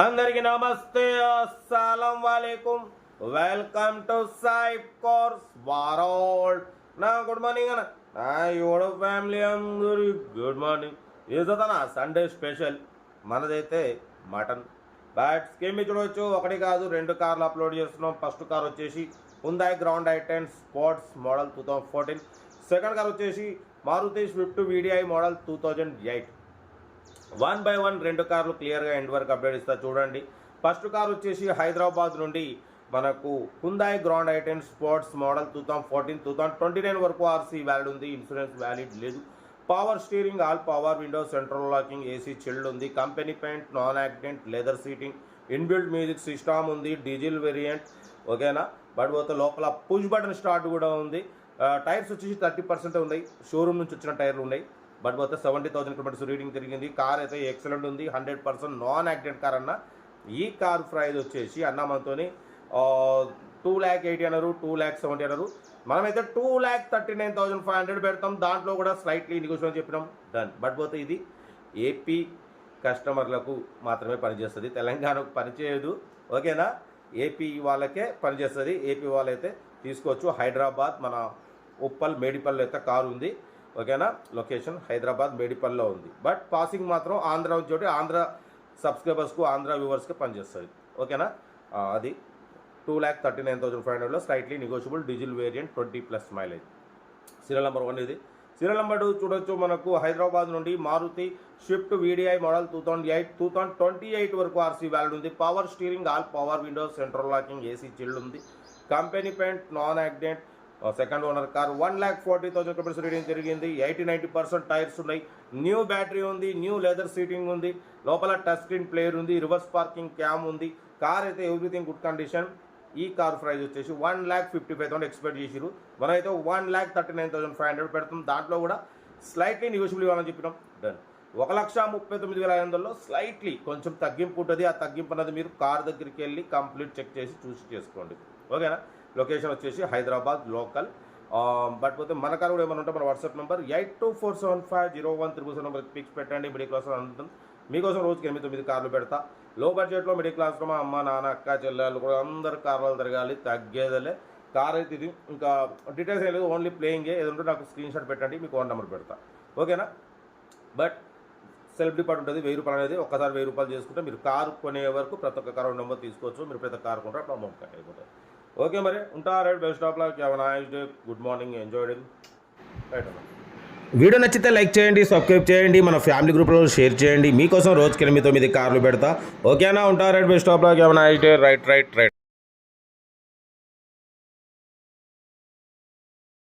అందరికి నమస్తే, అస్సలం వాలేకుం. Welcome to Saib cars world. నా గుడ్ మార్నింగ్ అన్న, నా యోడ ఫ్యామిలీ అందరి గుడ్ మార్నింగ్. ఏదన్నా సండే స్పెషల్ మనదైతే మటన్ బ్యాట్స్ గేమ్ చూడవచ్చు. ఒకటి కాదు, 2 కార్లు అప్లోడ్ చేస్తున్నాం. ఫస్ట్ కార్ వచ్చేసి Hyundai Grand i10 sports model 2014. Second car వచ్చేసి Maruti Swift VDI model 2008. 1 by 1 2 కార్లు క్లియర్గా ఎండ్ వరకు అప్డేట్ ఇస్తా చూడండి. ఫస్ట్ కార్ వచ్చేసి హైదరాబాద్ నుండి మనకు హుందాయ్ గ్రాండ్ i10 స్పోర్ట్స్ మోడల్ 2014. 2029 వరకు ఆర్సీ వ్యాలిడ్ ఉంది, ఇన్సూరెన్స్ వ్యాలిడ్ లేదు. Power steering, all power windows, central locking, AC chilled ఉంది. Company paint, non accident, leather seating, inbuilt music system ఉంది. డీజిల్ వేరియంట్ ఓకేనా. బట్ పోతే లోపల పుష్ బటన్ స్టార్ట్ కూడా ఉంది. టైర్స్ వచ్చేసి 30% ఉన్నాయి, షోరూమ్ నుంచి వచ్చిన టైర్లు ఉన్నాయి. బట్ పోతే 70,000 కిలోమీటర్స్ రీడింగ్ తిరిగింది. కార్ అయితే ఎక్సలెంట్ ఉంది, 100% నాన్ యాక్సిడెంట్ కార్ అన్న. ఈ కార్ ప్రైజ్ వచ్చేసి అన్న మనతోని 2,80,000 అన్నారు, 2,70,000 అన్నారు. మనమైతే 2,39,500 పెడతాం. దాంట్లో కూడా స్లైట్లీ నెగోషియేషన్ చెప్పినాం, డన్. బట్ పోతే ఇది ఏపీ కస్టమర్లకు మాత్రమే పనిచేస్తుంది, తెలంగాణకు పనిచేయదు ఓకేనా. ఏపీ వాళ్ళకే పనిచేస్తుంది. ఏపీ వాళ్ళైతే తీసుకోవచ్చు. హైదరాబాద్ మన ఉప్పల్ మేడిపల్లి అయితే కారు ఉంది ఓకేనా. లొకేషన్ హైదరాబాద్ మేడిపల్లిలో ఉంది. బట్ పాసింగ్ మాత్రం ఆంధ్ర చోటి, ఆంధ్ర సబ్స్క్రైబర్స్కు, ఆంధ్ర వ్యూవర్స్కి పనిచేస్తుంది ఓకేనా. అది 2,39,500లో slightly negotiable, diesel variant, 20+ mileage. Serial number 1 ఇది. సీరియల్ నెంబర్ 2 చూడొచ్చు. మనకు హైదరాబాద్ నుండి మారుతి స్విఫ్ట్ VDI మోడల్ 2008. 2028 వరకు ఆర్సీ వ్యాలిడ్ ఉంది. Power steering, all power windows, central locking, AC chilled ఉంది. Company paint, non accident, second owner car. 1,40,000 kilometres reading తిరిగింది. 80-90% tyres ఉన్నాయి. New battery ఉంది, న్యూ లెదర్ సీటింగ్ ఉంది. లోపల టచ్ స్క్రీన్ ప్లేయర్ ఉంది, reverse parking cam ఉంది. Car అయితే everything good condition. ఈ కార్ ప్రైస్ వచ్చేసి 1,55,000 ఎక్స్పెక్ట్ చేసిరు. మనమైతే 1,39,500 పెడతాం. దాంట్లో కూడా స్లైట్లీ నెగోషియబుల్ ఇవ్వాలని చెప్పినాం, డన్. 1,39,500లో స్లైట్లీ కొంచెం తగ్గింపు ఉంటుంది. ఆ తగ్గింపు అనేది మీరు కార్ దగ్గరికి వెళ్ళి కంప్లీట్ చెక్ చేసి చూసి చేసుకోండి ఓకేనా. లొకేషన్ వచ్చేసి హైదరాబాద్ లోకల్. బట్ పోతే మన కార్ కూడా ఏమైనా ఉంటే మన వాట్సాప్ నెంబర్ 8247501377 నెంబర్కి పిక్స్ పెట్టండి. మిడిల్ క్లాస్ అందుతుంది మీకోసం రోజుకి 8-9 కార్లు పెడతా. లో బడ్జెట్లో మిడిల్ క్లాస్లో మా అమ్మ నాన్న అక్క చెల్లెలు కూడా అందరు కార్లు తిరగాలి, తగ్గేదలే కార్ అయితే ఇది. ఇంకా డీటెయిల్స్ ఏం లేదు, ఓన్లీ ప్లేయింగే. ఏదంటే నాకు స్క్రీన్ షాట్ పెట్టండి, మీకు 1 నెంబర్ పెడతా ఓకేనా. బట్ సెల్ఫ్ డిపార్ట్ ఉంటుంది. 1,000 రూపాయలు అనేది ఒక్కసారి 1,000 రూపాయలు చేసుకుంటే మీరు కారు కొనే వరకు ప్రతి ఒక్క కారు నెంబర్ తీసుకోవచ్చు. మీరు ప్రతి కారు కొంటే అప్పుడు అమౌంట్ కట్ అయిపోతుంది ఓకే. మరి ఉంటా right. Best of luck, have a nice day, good morning, enjoy right అన్న. వీడియో నచ్చితే లైక్ చేయండి, సబ్స్క్రైబ్ చేయండి, మన ఫ్యామిలీ గ్రూప్లో షేర్ చేయండి. మీకోసం రోజుకి 8-9 కార్లు పెడతా ఓకేనా. ఉంటా right. Best of luck, have a nice day, right.